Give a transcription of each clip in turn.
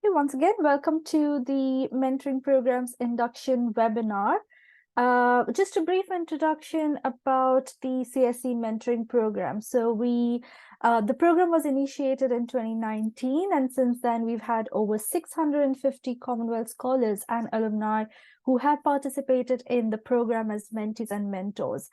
Hey, once again, welcome to the Mentoring Program's induction webinar. Just a brief introduction about the CSC Mentoring Program. The program was initiated in 2019, and since then we've had over 650 Commonwealth scholars and alumni who have participated in the program as mentees and mentors.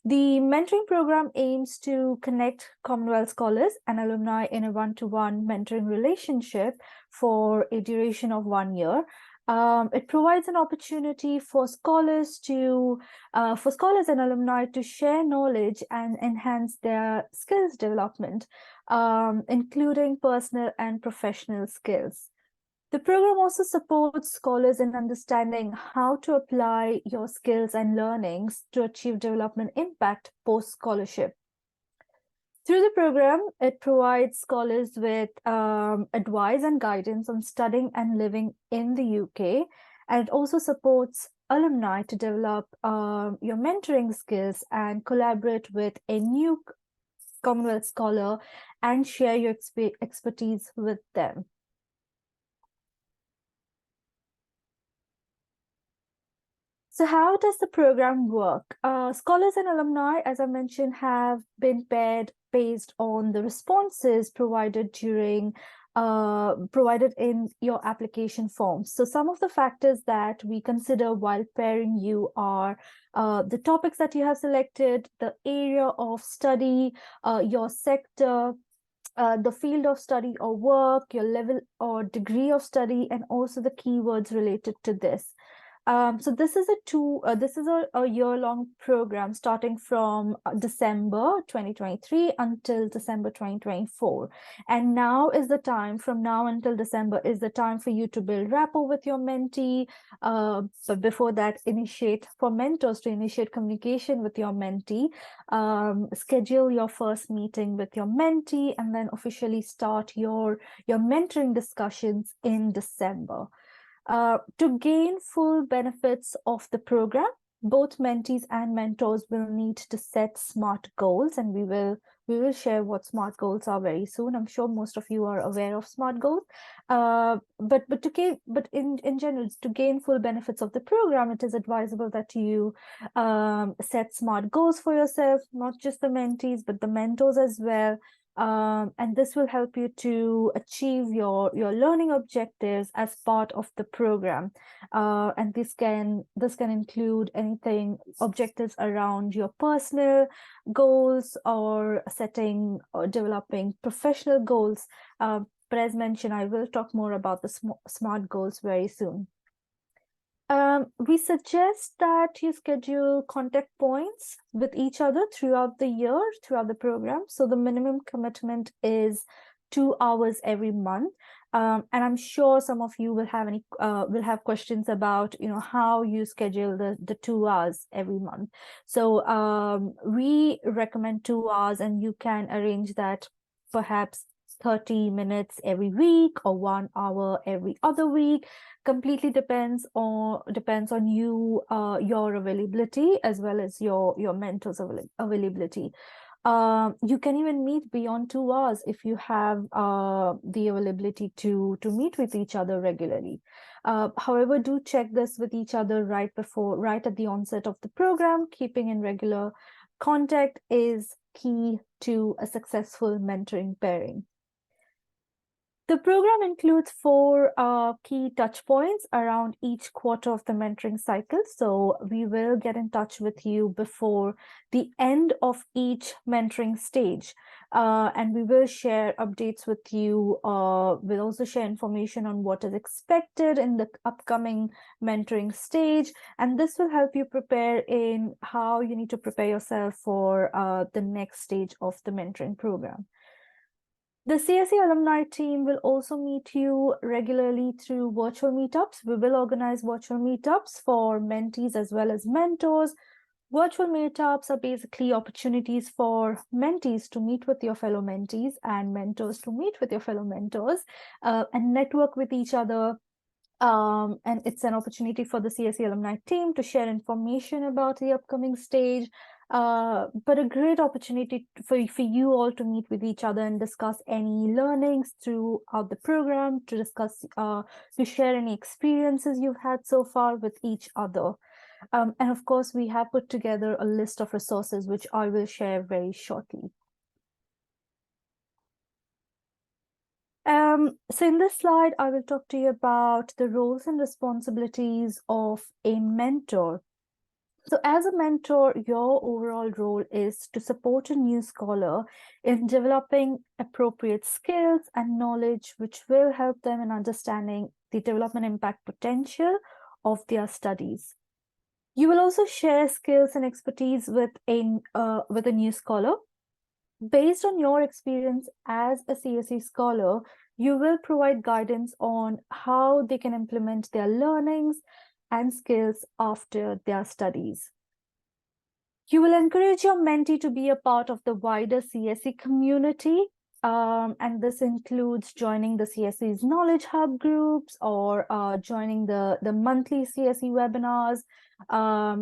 The mentoring program aims to connect Commonwealth scholars and alumni in a one-to-one mentoring relationship for a duration of 1 year. It provides an opportunity for scholars and alumni to share knowledge and enhance their skills development, including personal and professional skills. The program also supports scholars in understanding how to apply your skills and learnings to achieve development impact post-scholarship. Through the program, it provides scholars with advice and guidance on studying and living in the UK, and it also supports alumni to develop your mentoring skills and collaborate with a new Commonwealth scholar and share your expertise with them. So how does the program work? Scholars and alumni, as I mentioned, have been paired based on the responses provided provided in your application forms. So some of the factors that we consider while pairing you are the topics that you have selected, the area of study, your sector, the field of study or work, your level or degree of study, and also the keywords related to this. So this is a year-long program starting from December 2023 until December 2024. And from now until December is the time for you to build rapport with your mentee. But before that, for mentors to initiate communication with your mentee, schedule your first meeting with your mentee, and then officially start your mentoring discussions in December. To gain full benefits of the program, both mentees and mentors will need to set SMART goals, and we will share what SMART goals are very soon. I'm sure most of you are aware of SMART goals. But in general, to gain full benefits of the program, it is advisable that you set SMART goals for yourself, not just the mentees, but the mentors as well. And this will help you to achieve your learning objectives as part of the program. And this can include objectives around your personal goals or setting or developing professional goals. But as mentioned, I will talk more about the SMART goals very soon. We suggest that you schedule contact points with each other throughout the program. So the minimum commitment is 2 hours every month. And I'm sure some of you will have questions about, how you schedule the 2 hours every month. So we recommend 2 hours, and you can arrange that perhaps 30 minutes every week or 1 hour every other week. Completely depends on you, your availability, as well as your mentor's availability. You can even meet beyond 2 hours if you have the availability to meet with each other regularly. However, do check this with each other right at the onset of the program. Keeping in regular contact is key to a successful mentoring pairing. The program includes 4 key touch points around each quarter of the mentoring cycle. So we will get in touch with you before the end of each mentoring stage. And we will share updates with you. We'll also share information on what is expected in the upcoming mentoring stage. And this will help you prepare in how you need to prepare yourself for the next stage of the mentoring program. The CSC Alumni Team will also meet you regularly through virtual meetups. We will organize virtual meetups for mentees as well as mentors. Virtual meetups are basically opportunities for mentees to meet with your fellow mentees and mentors to meet with your fellow mentors and network with each other. And it's an opportunity for the CSC Alumni Team to share information about the upcoming stage, but a great opportunity for you all to meet with each other and discuss any learnings throughout the program, to discuss, to share any experiences you've had so far with each other. And of course, we have put together a list of resources, which I will share very shortly. So in this slide, I will talk to you about the roles and responsibilities of a mentor. So as a mentor, your overall role is to support a new scholar in developing appropriate skills and knowledge, which will help them in understanding the development impact potential of their studies. You will also share skills and expertise with a new scholar. Based on your experience as a CSC scholar, you will provide guidance on how they can implement their learnings and skills after their studies. You will encourage your mentee to be a part of the wider CSC community, and this includes joining the CSC's Knowledge Hub groups, or joining the monthly CSC webinars,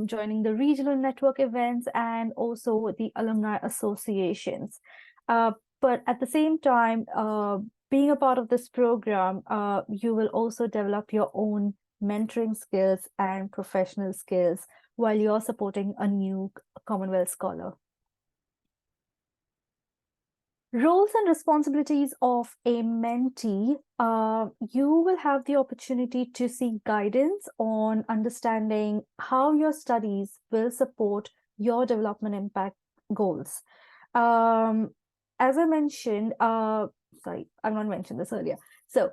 joining the regional network events, and also the alumni associations. But at the same time, being a part of this program, you will also develop your own mentoring skills and professional skills while you're supporting a new Commonwealth scholar. Roles and responsibilities of a mentee. You will have the opportunity to seek guidance on understanding how your studies will support your development impact goals. As I mentioned, sorry, I've not mentioned this earlier. So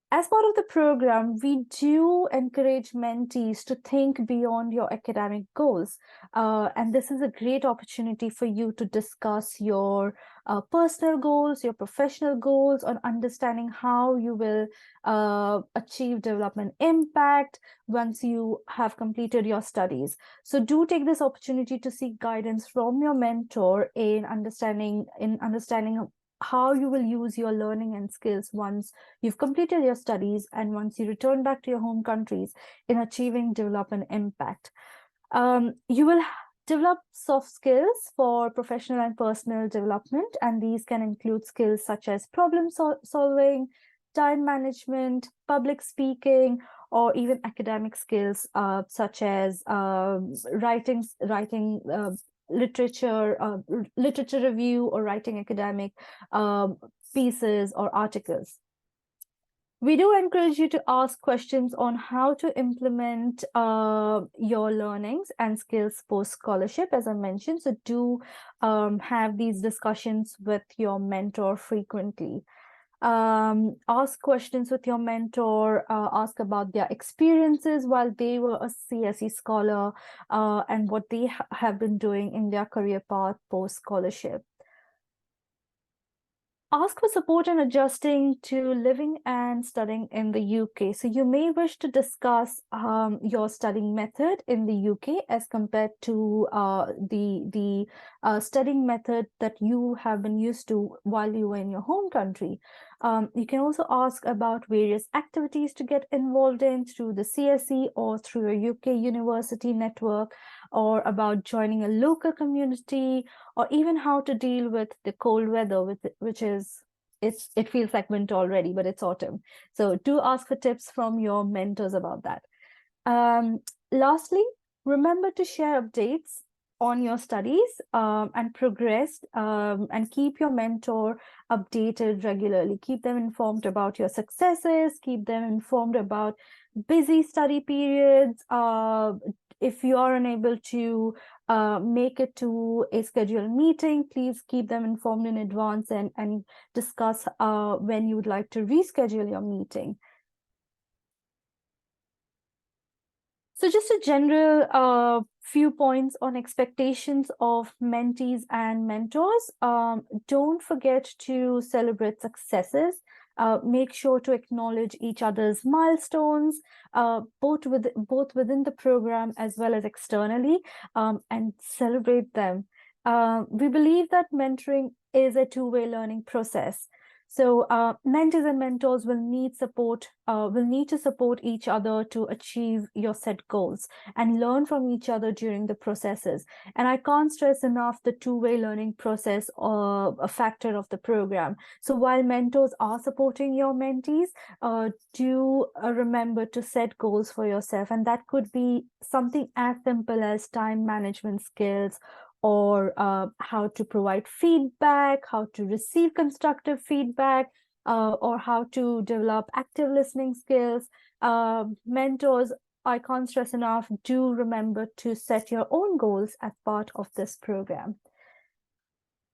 as part of the program, we do encourage mentees to think beyond your academic goals. And this is a great opportunity for you to discuss your personal goals, your professional goals, on understanding how you will achieve development impact once you have completed your studies. So do take this opportunity to seek guidance from your mentor in understanding how you will use your learning and skills once you've completed your studies and once you return back to your home countries in achieving development impact. You will develop soft skills for professional and personal development, and these can include skills such as problem solving, time management, public speaking, or even academic skills such as writing literature review, or writing academic pieces or articles. We do encourage you to ask questions on how to implement your learnings and skills post-scholarship, as I mentioned. So do have these discussions with your mentor frequently. Ask questions with your mentor, ask about their experiences while they were a CSE scholar, and what they have been doing in their career path post-scholarship. Ask for support in adjusting to living and studying in the UK. So you may wish to discuss your studying method in the UK as compared to the studying method that you have been used to while you were in your home country. You can also ask about various activities to get involved in through the CSE or through a UK university network, or about joining a local community, or even how to deal with the cold weather, which is, it feels like winter already, but it's autumn. So do ask for tips from your mentors about that. Lastly, remember to share updates on your studies and progress, and keep your mentor updated regularly. Keep them informed about your successes, keep them informed about busy study periods. If you are unable to make it to a scheduled meeting, please keep them informed in advance and discuss when you would like to reschedule your meeting. So just a general few points on expectations of mentees and mentors. Don't forget to celebrate successes. Make sure to acknowledge each other's milestones, both within the program as well as externally, and celebrate them. We believe that mentoring is a two-way learning process. So mentees and mentors will need to support each other to achieve your set goals and learn from each other during the processes. And I can't stress enough the two-way learning process, a factor of the program. So while mentors are supporting your mentees, do remember to set goals for yourself. And that could be something as simple as time management skills, or how to provide feedback, how to receive constructive feedback, or how to develop active listening skills. Mentors, I can't stress enough, do remember to set your own goals as part of this program.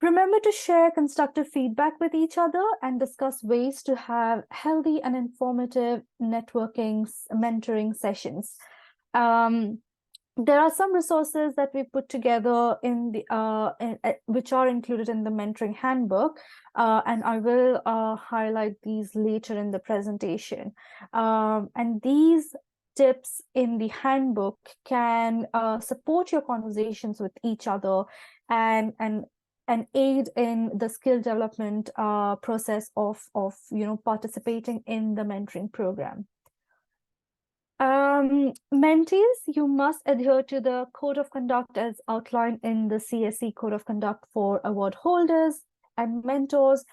Remember to share constructive feedback with each other and discuss ways to have healthy and informative networking, mentoring sessions. There are some resources that we put together in the which are included in the mentoring handbook, and I will highlight these later in the presentation. And these tips in the handbook can support your conversations with each other and aid in the skill development process of participating in the mentoring program. Mentees, you must adhere to the code of conduct as outlined in the CSC code of conduct for award holders. And mentors,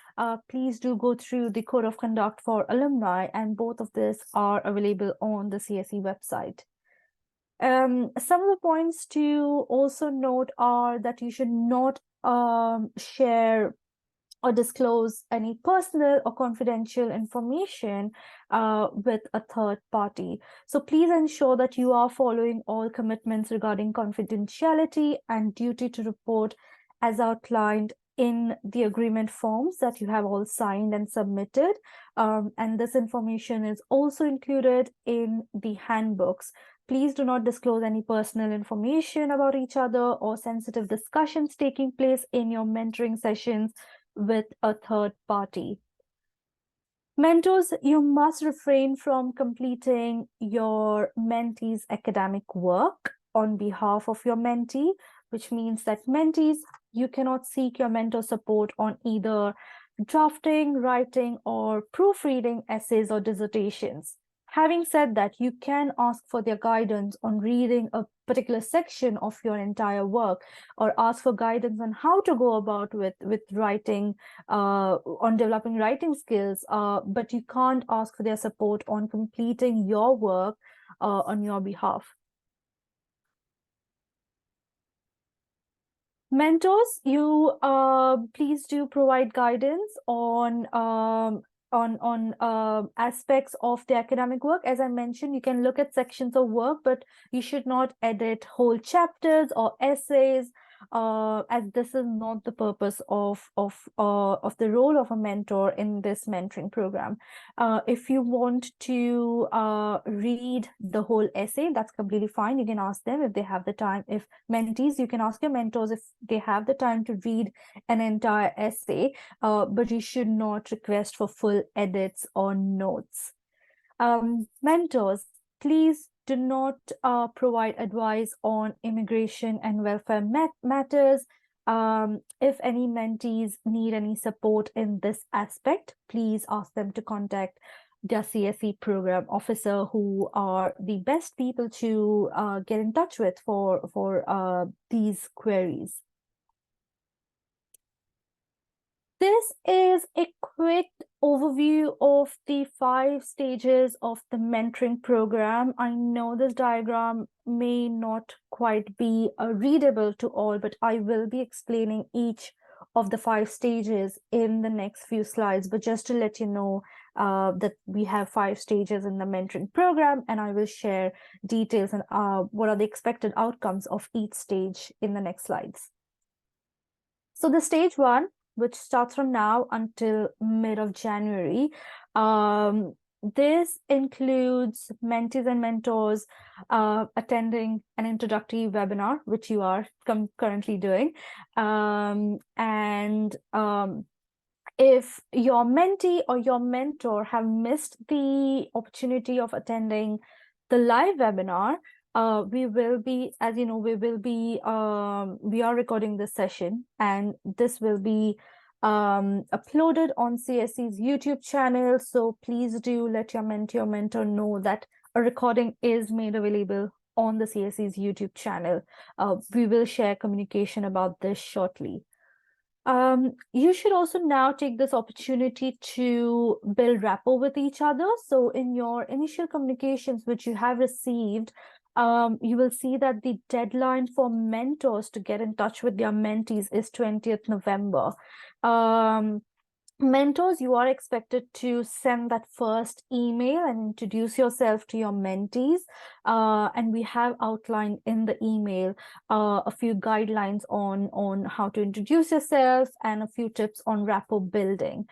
please do go through the code of conduct for alumni, and both of these are available on the CSC website. Some of the points to also note are that you should not share or disclose any personal or confidential information with a third party. So please ensure that you are following all commitments regarding confidentiality and duty to report as outlined in the agreement forms that you have all signed and submitted. And this information is also included in the handbooks. Please do not disclose any personal information about each other or sensitive discussions taking place in your mentoring sessions with a third party. Mentors, you must refrain from completing your mentee's academic work on behalf of your mentee, which means that mentees, you cannot seek your mentor support on either drafting, writing, or proofreading essays or dissertations. Having said that, you can ask for their guidance on reading a particular section of your entire work, or ask for guidance on how to go about with writing, on developing writing skills, but you can't ask for their support on completing your work on your behalf. Mentors, you please do provide guidance on aspects of the academic work. As I mentioned, you can look at sections of work, but you should not edit whole chapters or essays, as this is not the purpose of the role of a mentor in this mentoring program. If you want to read the whole essay, that's completely fine. You can ask them if they have the time. If mentees, you can ask your mentors if they have the time to read an entire essay, but you should not request for full edits or notes. Mentors, please do not provide advice on immigration and welfare matters. If any mentees need any support in this aspect, please ask them to contact their CSC program officer, who are the best people to get in touch with for these queries. This is a quick overview of the 5 stages of the mentoring program. I know this diagram may not quite be readable to all, but I will be explaining each of the 5 stages in the next few slides. But just to let you know that we have 5 stages in the mentoring program, and I will share details and what are the expected outcomes of each stage in the next slides. So the stage 1, which starts from now until mid of January. This includes mentees and mentors attending an introductory webinar, which you are currently doing. If your mentee or your mentor have missed the opportunity of attending the live webinar, we will be, as you know, we are recording this session, and this will be uploaded on CSC's YouTube channel. So please do let your mentee or mentor know that a recording is made available on the CSC's YouTube channel. We will share communication about this shortly. You should also now take this opportunity to build rapport with each other. So in your initial communications, which you have received, you will see that the deadline for mentors to get in touch with their mentees is 20th November. Mentors, you are expected to send that first email and introduce yourself to your mentees. And we have outlined in the email a few guidelines on how to introduce yourself and a few tips on rapport building.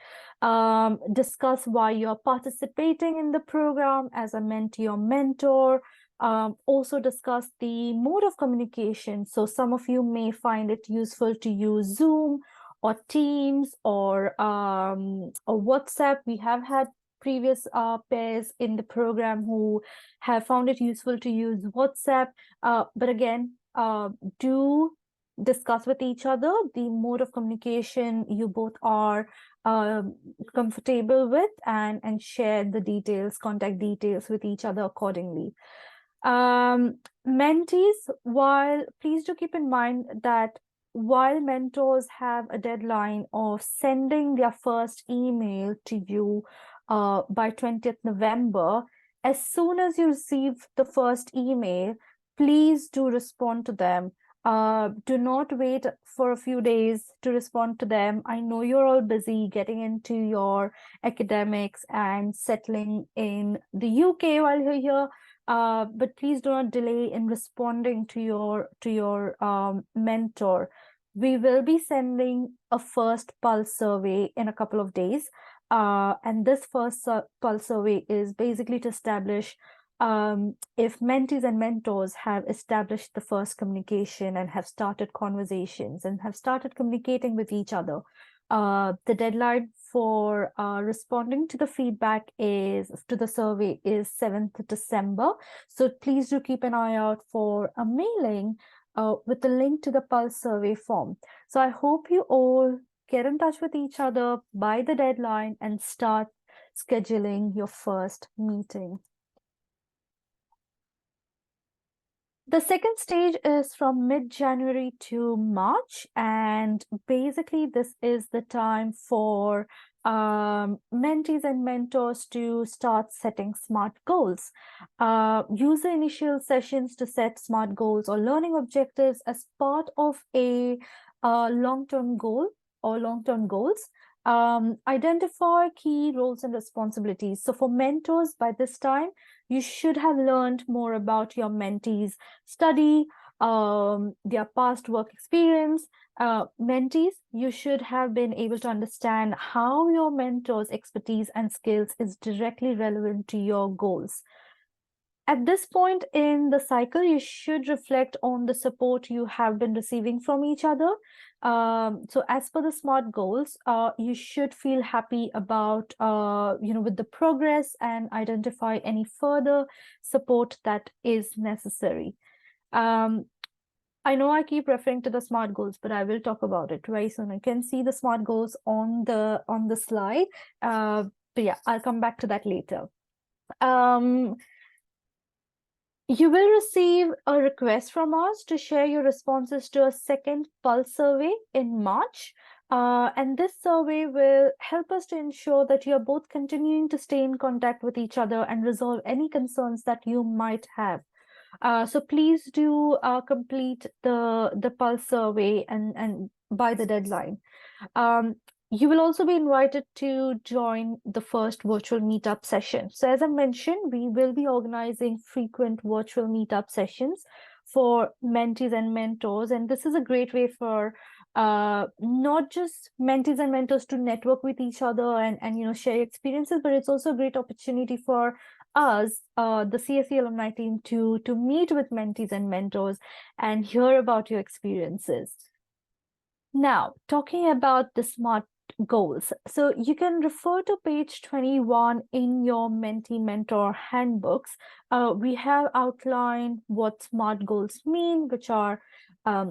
Discuss why you're participating in the program as a mentee or mentor. Also discuss the mode of communication. So some of you may find it useful to use Zoom or Teams or WhatsApp. We have had previous pairs in the program who have found it useful to use WhatsApp. But again, do discuss with each other the mode of communication you both are comfortable with, and share the details, contact details with each other accordingly. Mentees, please do keep in mind that while mentors have a deadline of sending their first email to you by 20th November, as soon as you receive the first email, please do respond to them. Do not wait for a few days to respond to them. I know you're all busy getting into your academics and settling in the UK while you're here. But please do not delay in responding to your mentor. We will be sending a first pulse survey in a couple of days. And this first pulse survey is basically to establish if mentees and mentors have established the first communication and have started conversations and have started communicating with each other. The deadline for responding to the feedback to the survey is 7th December. So please do keep an eye out for a mailing with the link to the pulse survey form. So I hope you all get in touch with each other by the deadline and start scheduling your first meeting. The second stage is from mid-January to March, and basically this is the time for mentees and mentors to start setting SMART goals. Use the initial sessions to set SMART goals or learning objectives as part of a long-term goal or long-term goals. Identify key roles and responsibilities. So for mentors, by this time, you should have learned more about your mentees' study, their past work experience. Mentees, you should have been able to understand how your mentor's expertise and skills is directly relevant to your goals. At this point in the cycle, you should reflect on the support you have been receiving from each other. So as per the SMART goals, you should feel happy about, with the progress and identify any further support that is necessary. I know I keep referring to the SMART goals, but I will talk about it very soon. You can see the SMART goals on the slide. But yeah, I'll come back to that later. You will receive a request from us to share your responses to a second pulse survey in March. And this survey will help us to ensure that you are both continuing to stay in contact with each other and resolve any concerns that you might have. So please do complete the pulse survey and by the deadline. You will also be invited to join the first virtual meetup session. So as I mentioned, we will be organizing frequent virtual meetup sessions for mentees and mentors. And this is a great way for not just mentees and mentors to network with each other and share experiences, but it's also a great opportunity for us, the CSC Alumni Team, to meet with mentees and mentors and hear about your experiences. Now, talking about the SMART goals. So you can refer to page 21 in your mentee mentor handbooks. We have outlined what SMART goals mean, which are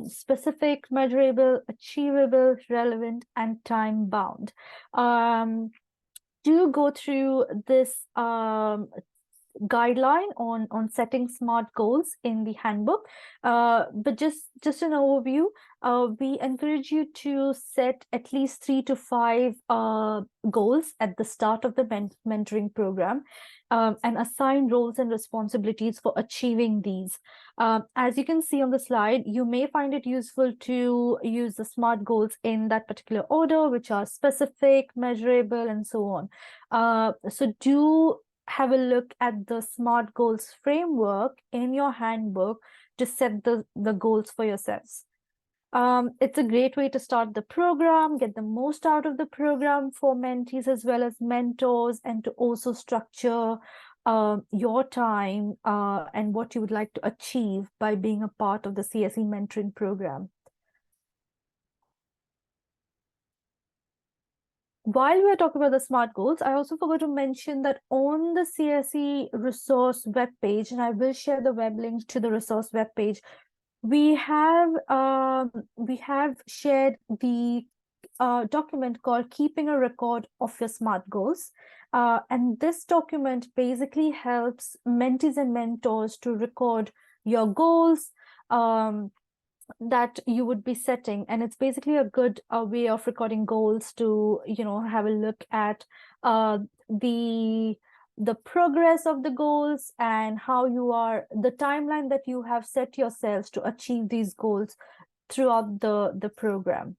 specific, measurable, achievable, relevant, and time bound. Do go through this guideline on setting SMART goals in the handbook. But just an overview, we encourage you to set at least 3 to 5 goals at the start of the mentoring program, and assign roles and responsibilities for achieving these. As you can see on the slide, you may find it useful to use the SMART goals in that particular order, which are specific, measurable, and so on. So do have a look at the SMART goals framework in your handbook to set the goals for yourselves. It's a great way to start the program, get the most out of the program for mentees as well as mentors, and to also structure your time and what you would like to achieve by being a part of the CSC Mentoring Program. While we are talking about the SMART goals, I also forgot to mention that on the CSC resource webpage, and I will share the web link to the resource webpage, we have shared the document called Keeping a Record of Your SMART Goals. And this document basically helps mentees and mentors to record your goals that you would be setting, and it's basically a good way of recording goals to have a look at the progress of the goals and how the timeline that you have set yourselves to achieve these goals throughout the program.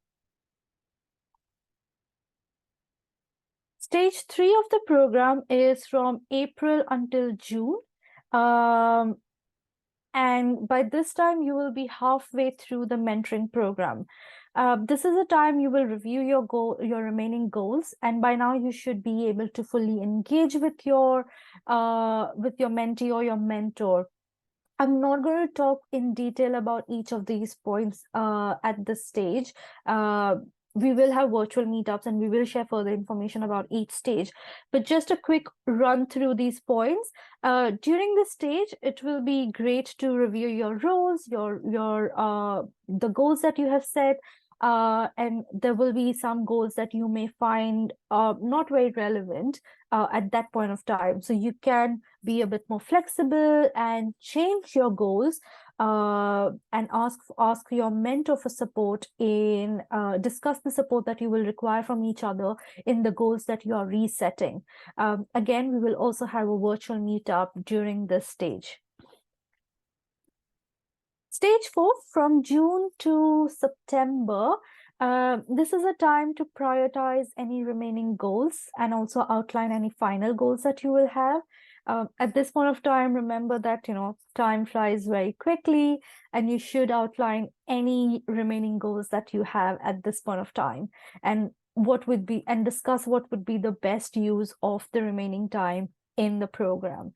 Stage 3 of the program is from April until June. And by this time, you will be halfway through the mentoring program. This is the time you will review your remaining goals, and by now you should be able to fully engage with your mentee or your mentor. I'm not going to talk in detail about each of these points at this stage. We will have virtual meetups and we will share further information about each stage. But just a quick run through these points. During this stage, it will be great to review your roles, the goals that you have set, and there will be some goals that you may find not very relevant at that point of time. So you can be a bit more flexible and change your goals and ask your mentor for support in discuss the support that you will require from each other in the goals that you are resetting. Again, we will also have a virtual meetup during this stage. Stage 4, from June to September, this is a time to prioritize any remaining goals and also outline any final goals that you will have. At this point of time, remember that, time flies very quickly, and you should outline any remaining goals that you have at this point of time, and discuss what would be the best use of the remaining time in the program.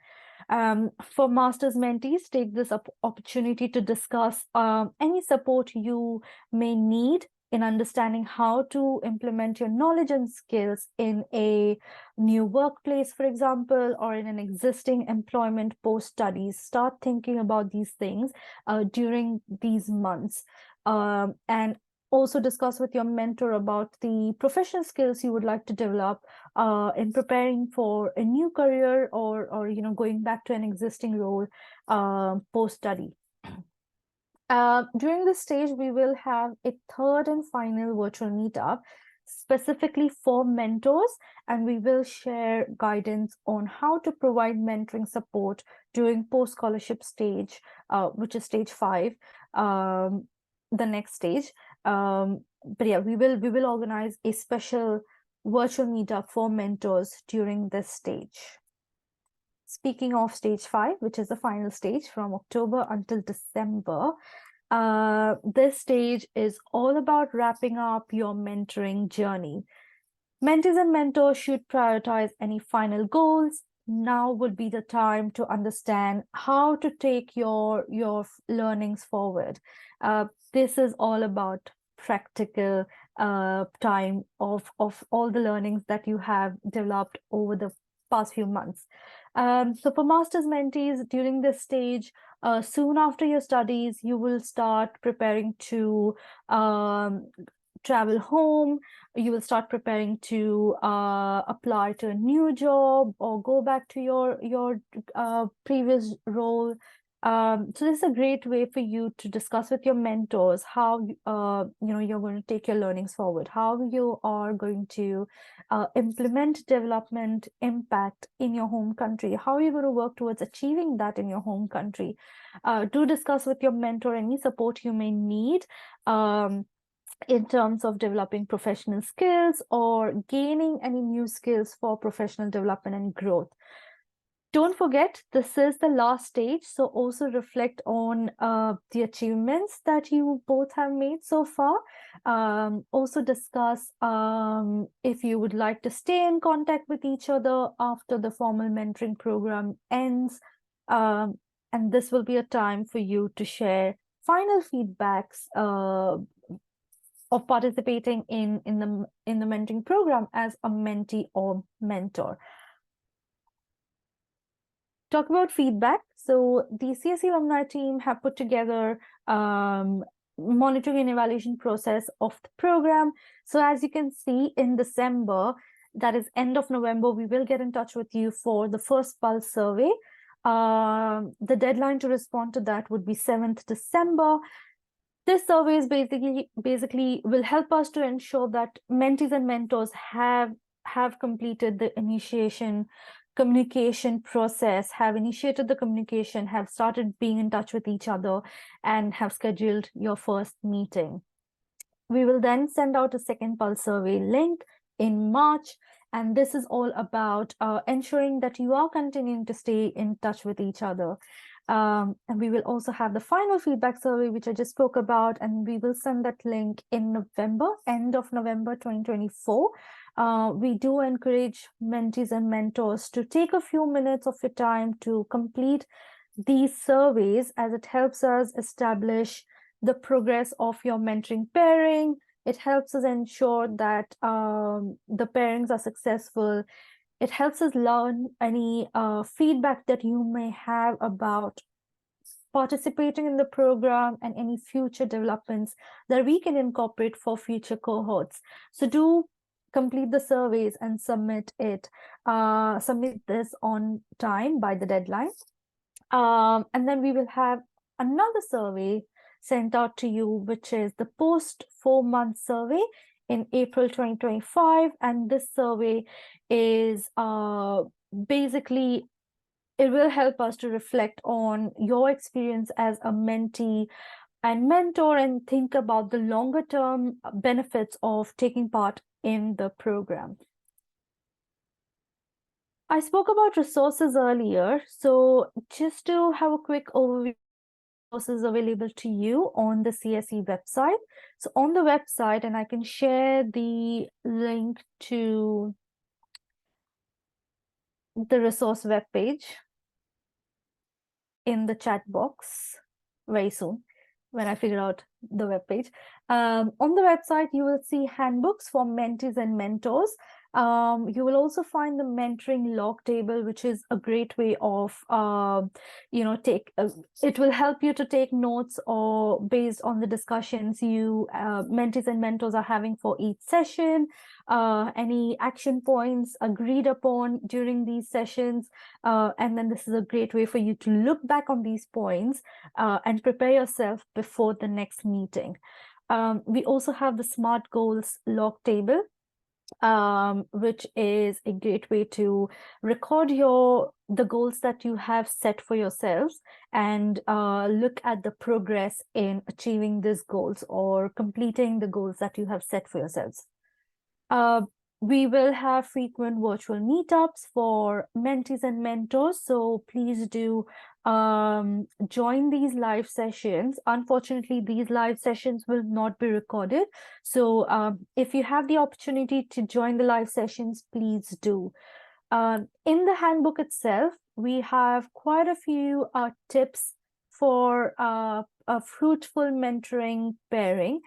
For Masters mentees, take this opportunity to discuss any support you may need in understanding how to implement your knowledge and skills in a new workplace, for example, or in an existing employment post-studies. Start thinking about these things during these months. And also discuss with your mentor about the professional skills you would like to develop in preparing for a new career or going back to an existing role post-study. During this stage, we will have a third and final virtual meetup specifically for mentors, and we will share guidance on how to provide mentoring support during post-scholarship stage, which is stage 5, the next stage. But yeah, we will organize a special virtual meetup for mentors during this stage. Speaking of stage 5, which is the final stage from October until December, this stage is all about wrapping up your mentoring journey. Mentees and mentors should prioritize any final goals. Now would be the time to understand how to take your learnings forward. This is all about practical time of all the learnings that you have developed over the past few months. So for master's mentees during this stage, soon after your studies, you will start preparing to travel home. You will start preparing to apply to a new job or go back to your previous role. So this is a great way for you to discuss with your mentors how you're going to take your learnings forward, how you are going to implement development impact in your home country, how you're going to work towards achieving that in your home country. Do discuss with your mentor any support you may need in terms of developing professional skills or gaining any new skills for professional development and growth. Don't forget, this is the last stage, so also reflect on the achievements that you both have made so far. Also discuss if you would like to stay in contact with each other after the formal mentoring program ends. And this will be a time for you to share final feedbacks of participating in the mentoring program as a mentee or mentor. Talk about feedback. So the CSC Alumni Team have put together monitoring and evaluation process of the program. So as you can see in December, that is end of November, we will get in touch with you for the first pulse survey. The deadline to respond to that would be 7th December. This survey is basically will help us to ensure that mentees and mentors have completed the communication process, have initiated the communication, have started being in touch with each other, and have scheduled your first meeting. We will then send out a second pulse survey link in March, and this is all about ensuring that you are continuing to stay in touch with each other. And we will also have the final feedback survey, which I just spoke about, and we will send that link in November, end of November 2024. We do encourage mentees and mentors to take a few minutes of your time to complete these surveys, as it helps us establish the progress of your mentoring pairing. It helps us ensure that the pairings are successful. It helps us learn any feedback that you may have about participating in the program and any future developments that we can incorporate for future cohorts. So do complete the surveys and submit this on time by the deadline. And then we will have another survey sent out to you, which is the post 4-month survey in April 2025. And this survey is basically, it will help us to reflect on your experience as a mentee and mentor and think about the longer term benefits of taking part in the program. I spoke about resources earlier, so just to have a quick overview of resources available to you on the CSE website. So on the website, and I can share the link to the resource webpage in the chat box very soon when I figure out the webpage. On the website, you will see handbooks for mentees and mentors. You will also find the mentoring log table, which is a great way of, it will help you to take notes or based on the discussions you mentees and mentors are having for each session, any action points agreed upon during these sessions. And then this is a great way for you to look back on these points and prepare yourself before the next meeting. We also have the SMART goals log table, which is a great way to record the goals that you have set for yourselves and look at the progress in achieving these goals or completing the goals that you have set for yourselves. We will have frequent virtual meetups for mentees and mentors, so please do join these live sessions. Unfortunately, these live sessions will not be recorded, so if you have the opportunity to join the live sessions, please do. In the handbook itself, we have quite a few tips for a fruitful mentoring pairing.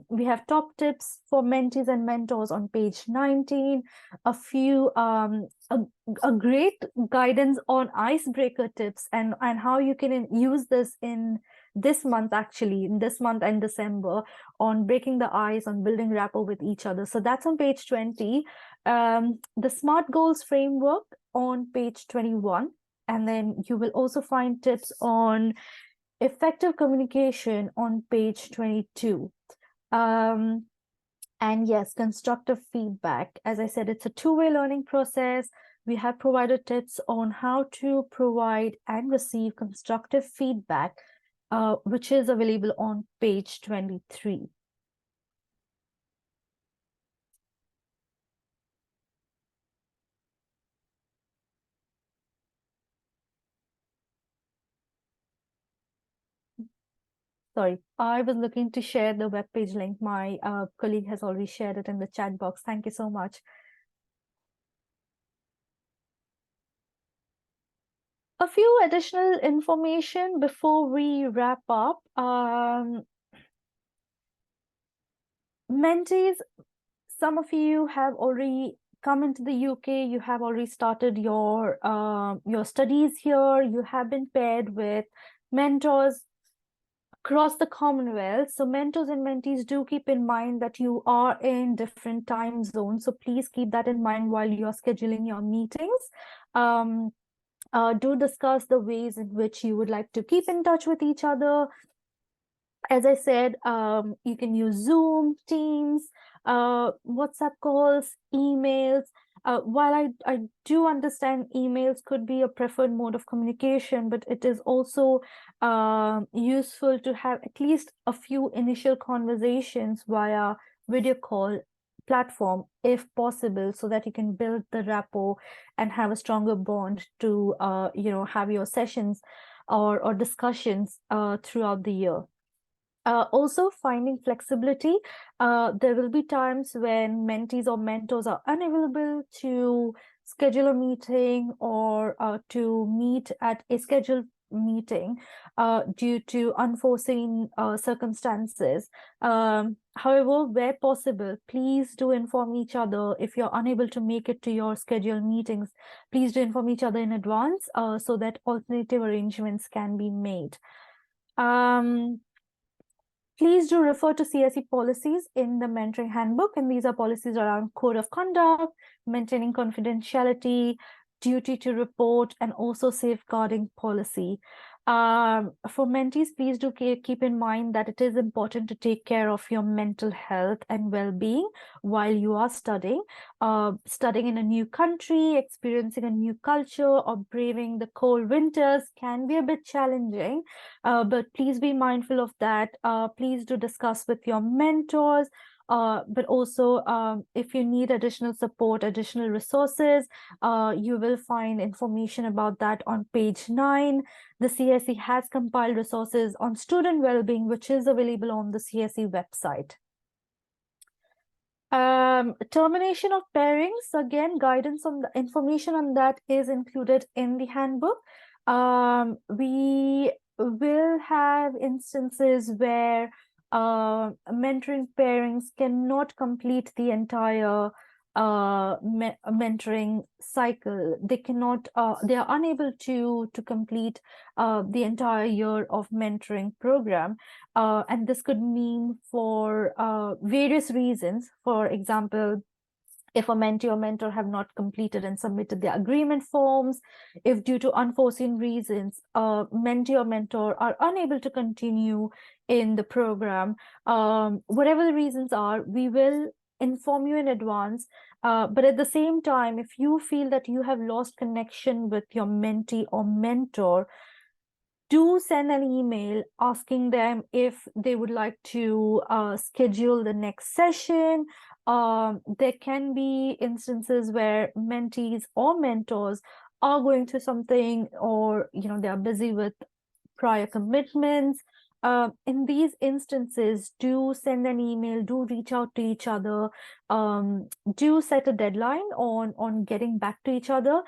We have top tips for mentees and mentors on page 19, a few a great guidance on icebreaker tips and how you can use this in this month, actually in this month and December, on breaking the ice, on building rapport with each other. So that's on page 20. The SMART goals framework on page 21, and then you will also find tips on effective communication on page 22. And yes, constructive feedback. As I said, it's a two-way learning process. We have provided tips on how to provide and receive constructive feedback, which is available on page 23. Sorry, I was looking to share the webpage link. My colleague has already shared it in the chat box. Thank you so much. A few additional information before we wrap up. Mentees, some of you have already come into the UK, you have already started your studies here, you have been paired with mentors across the Commonwealth. So mentors and mentees, do keep in mind that you are in different time zones. So please keep that in mind while you're scheduling your meetings. Do discuss the ways in which you would like to keep in touch with each other. As I said, you can use Zoom, Teams, WhatsApp calls, emails. While I do understand emails could be a preferred mode of communication, but it is also useful to have at least a few initial conversations via video call platform, if possible, so that you can build the rapport and have a stronger bond to have your sessions or discussions throughout the year. Also, finding flexibility. There will be times when mentees or mentors are unavailable to schedule a meeting or to meet at a scheduled meeting due to unforeseen circumstances. However, where possible, please do inform each other. If you're unable to make it to your scheduled meetings, please do inform each other in advance so that alternative arrangements can be made. Please do refer to CSC policies in the mentoring handbook, and these are policies around code of conduct, maintaining confidentiality, duty to report, and also safeguarding policy. For mentees, please do keep in mind that it is important to take care of your mental health and well-being while you are studying. Studying in a new country, experiencing a new culture, or braving the cold winters can be a bit challenging, but please be mindful of that. Please do discuss with your mentors, but also if you need additional support, additional resources, you will find information about that on page 9. The CSC has compiled resources on student well-being, which is available on the CSC website. Termination of pairings, again, guidance on the information on that is included in the handbook. We will have instances where mentoring pairings cannot complete the entire mentoring cycle. They cannot, they are unable to complete the entire year of mentoring program. And this could mean for various reasons. For example, if a mentee or mentor have not completed and submitted their agreement forms, if due to unforeseen reasons, mentee or mentor are unable to continue in the program, whatever the reasons are, we will inform you in advance. But at the same time, if you feel that you have lost connection with your mentee or mentor, do send an email asking them if they would like to schedule the next session. There can be instances where mentees or mentors are going through something, or they are busy with prior commitments. In these instances, do send an email, do reach out to each other, do set a deadline on getting back to each other.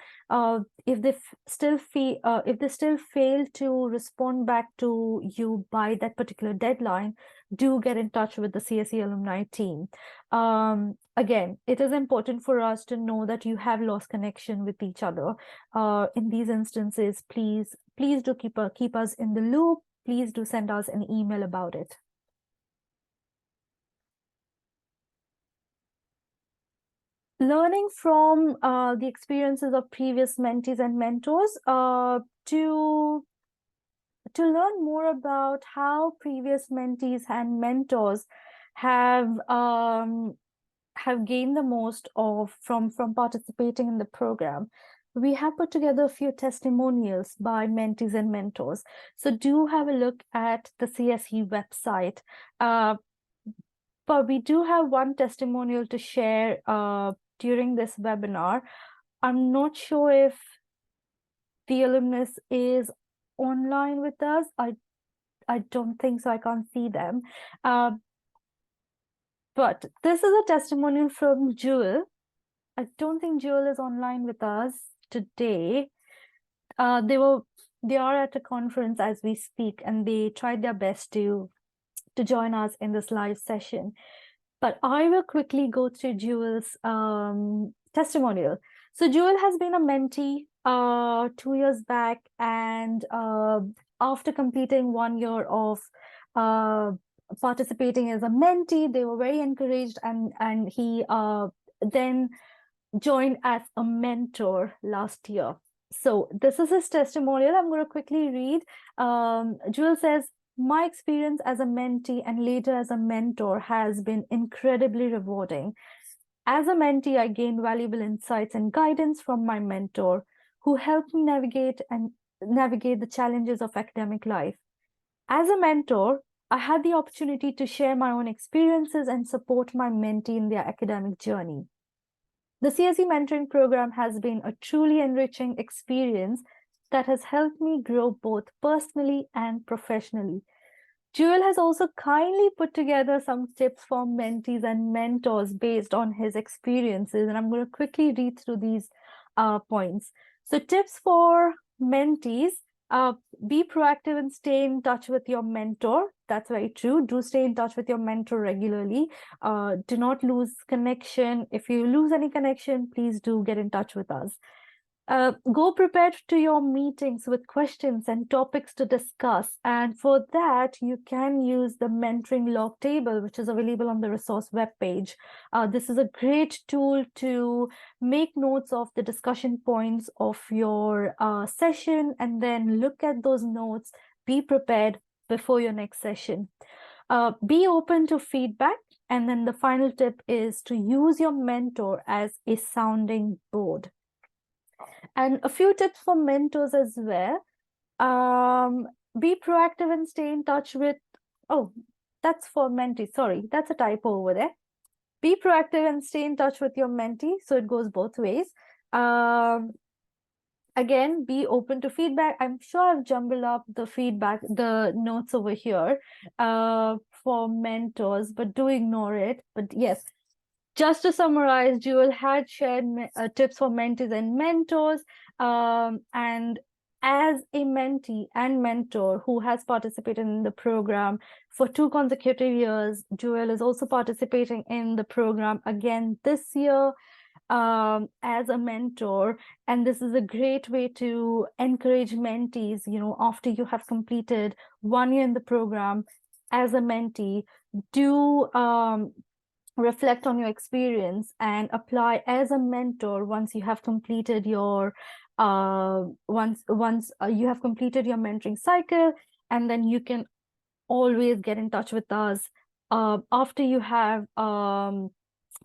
If they still fail to respond back to you by that particular deadline, do get in touch with the CSC Alumni Team. Again, it is important for us to know that you have lost connection with each other. In these instances, please do keep us in the loop. Please do send us an email about it. Learning from the experiences of previous mentees and mentors, to learn more about how previous mentees and mentors have gained the most from participating in the program, we have put together a few testimonials by mentees and mentors. So do have a look at the CSE website. But we do have one testimonial to share during this webinar. I'm not sure if the alumnus is online with us. I don't think so. I can't see them. But this is a testimonial from Jewel. I don't think Jewel is online with us today. They are at a conference as we speak, and they tried their best to join us in this live session. But I will quickly go through Jewel's testimonial. So Jewel has been a mentee 2 years back, and after completing 1 year of participating as a mentee, they were very encouraged, and he then joined as a mentor last year. So this is his testimonial. I'm going to quickly read. Jewel says, "My experience as a mentee and later as a mentor has been incredibly rewarding. As a mentee, I gained valuable insights and guidance from my mentor, who helped me navigate the challenges of academic life. As a mentor, I had the opportunity to share my own experiences and support my mentee in their academic journey. The CSC Mentoring Program has been a truly enriching experience that has helped me grow both personally and professionally." Jewel has also kindly put together some tips for mentees and mentors based on his experiences, and I'm going to quickly read through these points. So tips for mentees: be proactive and stay in touch with your mentor. That's very true. Do stay in touch with your mentor regularly. Do not lose connection. If you lose any connection, please do get in touch with us. Go prepared to your meetings with questions and topics to discuss. And for that, you can use the mentoring log table, which is available on the resource webpage. This is a great tool to make notes of the discussion points of your session, and then look at those notes. Be prepared before your next session. Be open to feedback. And then the final tip is to use your mentor as a sounding board. And a few tips for mentors as well. Be proactive and stay in touch with, oh, that's for mentee. Sorry, that's a typo over there. Be proactive and stay in touch with your mentee. So it goes both ways. Again, be open to feedback. I'm sure I've jumbled up the notes over here for mentors, but do ignore it. But yes, just to summarize, Jewel had shared tips for mentees and mentors. And as a mentee and mentor who has participated in the program for 2 consecutive years, Jewel is also participating in the program again this year as a mentor. And this is a great way to encourage mentees, after you have completed 1 year in the program as a mentee, do reflect on your experience and apply as a mentor once you have completed your you have completed your mentoring cycle. And then you can always get in touch with us after you have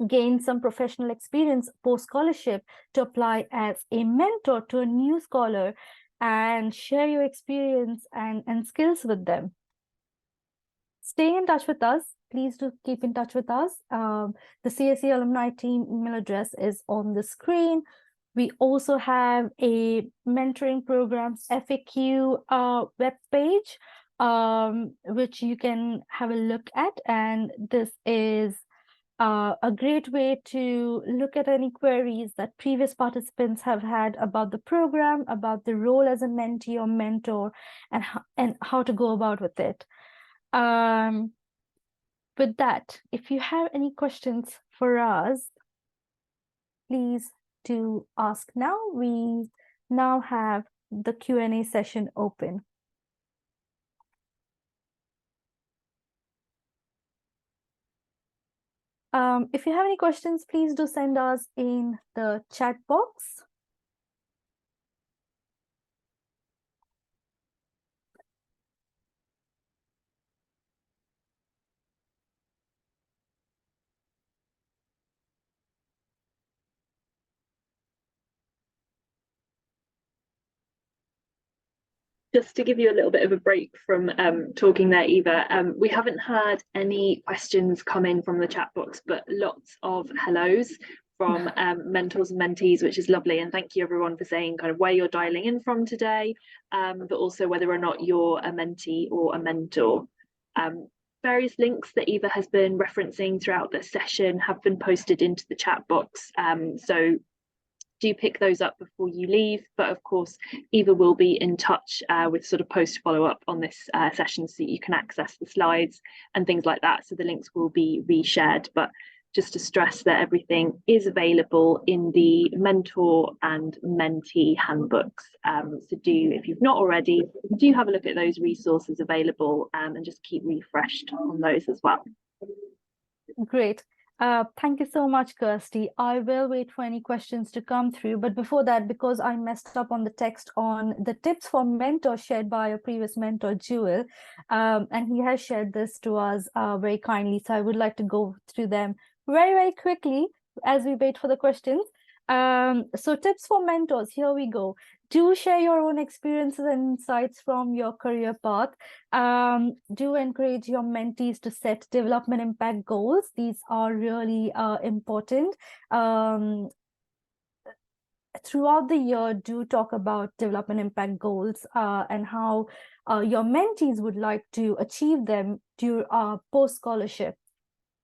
gained some professional experience post scholarship, to apply as a mentor to a new scholar and share your experience and skills with them. Stay in touch with us. Please do keep in touch with us. The CSC Alumni Team email address is on the screen. We also have a mentoring programs FAQ webpage which you can have a look at. And this is a great way to look at any queries that previous participants have had about the program, about the role as a mentee or mentor, and how to go about with it. With that, if you have any questions for us, please do ask now. We now have the Q&A session open. If you have any questions, please do send us in the chat box. Just to give you a little bit of a break from talking there, Eva, we haven't had any questions come in from the chat box, but lots of hellos from mentors and mentees, which is lovely. And thank you everyone for saying kind of where you're dialing in from today, but also whether or not you're a mentee or a mentor. Various links that Eva has been referencing throughout the session have been posted into the chat box. So do pick those up before you leave, but of course Eva will be in touch with sort of post follow-up on this session so that you can access the slides and things like that, so the links will be reshared. But just to stress that everything is available in the mentor and mentee handbooks, so do, if you've not already, do have a look at those resources available, and just keep refreshed on those as well. Great. Thank you so much, Kirsty. I will wait for any questions to come through. But before that, because I messed up on the text on the tips for mentor shared by a previous mentor, Jewel, and he has shared this to us very kindly. So I would like to go through them very, very quickly as we wait for the questions. So tips for mentors, here we go. Do share your own experiences and insights from your career path. Do encourage your mentees to set development impact goals. These are really important. Throughout the year, do talk about development impact goals and how your mentees would like to achieve them post-scholarship.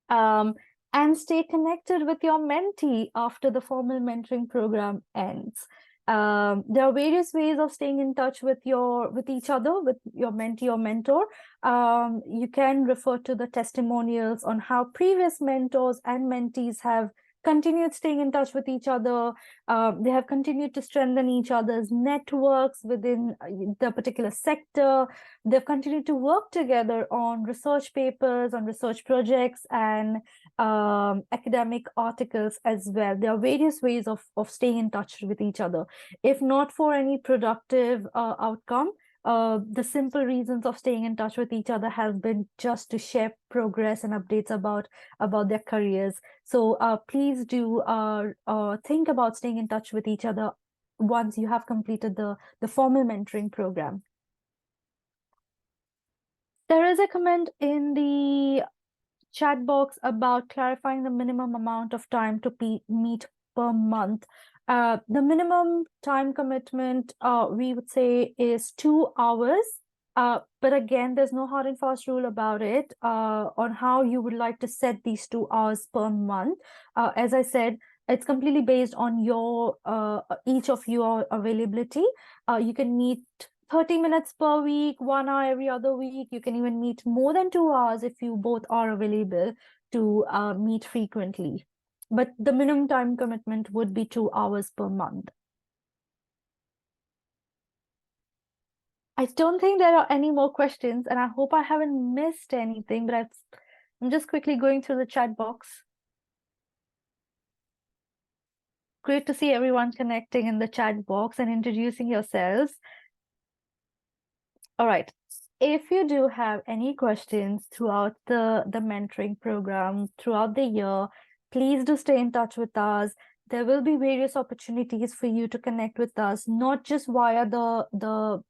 And stay connected with your mentee after the formal mentoring program ends. There are various ways of staying in touch with each other, with your mentee or mentor. You can refer to the testimonials on how previous mentors and mentees have continued staying in touch with each other. They have continued to strengthen each other's networks within the particular sector. They've continued to work together on research papers, on research projects, and academic articles as well. There are various ways of staying in touch with each other. If not for any productive outcome, the simple reasons of staying in touch with each other has been just to share progress and updates about their careers. So please do think about staying in touch with each other once you have completed the formal mentoring program. There is a comment in the chat box about clarifying the minimum amount of time to meet per month. The minimum time commitment, we would say, is 2 hours. But again, there's no hard and fast rule about it on how you would like to set these 2 hours per month. As I said, it's completely based on your each of your availability. You can meet 30 minutes per week, 1 hour every other week. You can even meet more than 2 hours if you both are available to meet frequently. But the minimum time commitment would be 2 hours per month. I don't think there are any more questions, and I hope I haven't missed anything, but I'm just quickly going through the chat box. Great to see everyone connecting in the chat box and introducing yourselves. All right. If you do have any questions throughout the mentoring program, throughout the year, please do stay in touch with us. There will be various opportunities for you to connect with us, not just via the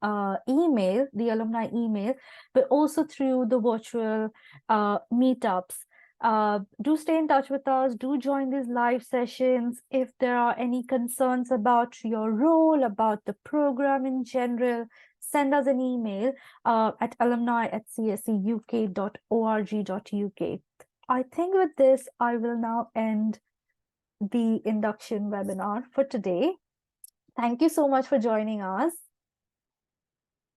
email, the alumni email, but also through the virtual meetups. Do stay in touch with us. Do join these live sessions. If there are any concerns about your role, about the program in general, send us an email at alumni@cscuk.org.uk. I think with this, I will now end the induction webinar for today. Thank you so much for joining us.